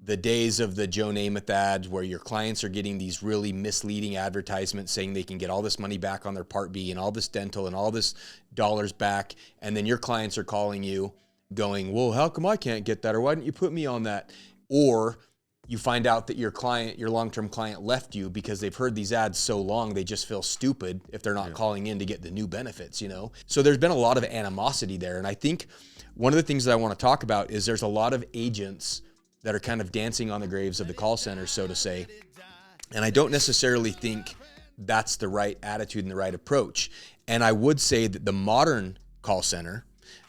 the days of the Joe Namath ads where your clients are getting these really misleading advertisements saying they can get all this money back on their Part B and all this dental and all this dollars back. And then your clients are calling you going, well, how come I can't get that? Or why didn't you put me on that? Or you find out that your client, your long-term client left you because they've heard these ads so long, they just feel stupid if they're not calling in to get the new benefits, you know? So there's been a lot of animosity there. And I think one of the things that I want to talk about is there's a lot of agents that are kind of dancing on the graves of the call center, so to say. And I don't necessarily think that's the right attitude and the right approach. And I would say that the modern call center,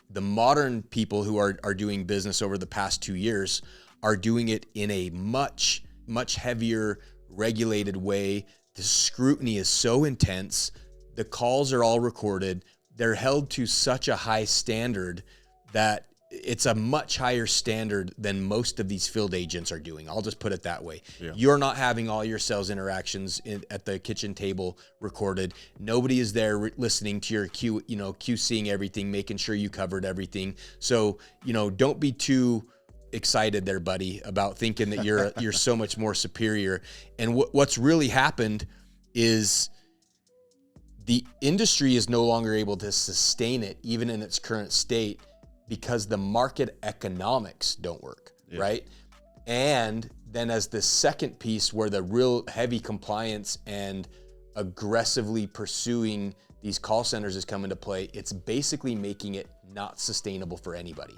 the modern people who are doing business over the past 2 years are doing it in a much, much heavier regulated way. The scrutiny is so intense. The calls are all recorded. They're held to such a high standard that it's a much higher standard than most of these field agents are doing. I'll just put it that way. Yeah. You're not having all your sales interactions at the kitchen table recorded. Nobody is there listening to your QCing everything, making sure you covered everything. So, don't be too excited there, buddy, about thinking that you're so much more superior. And what's really happened is the industry is no longer able to sustain it, even in its current state, because the market economics don't work, right? And then as the second piece where the real heavy compliance and aggressively pursuing these call centers has come into play, it's basically making it not sustainable for anybody.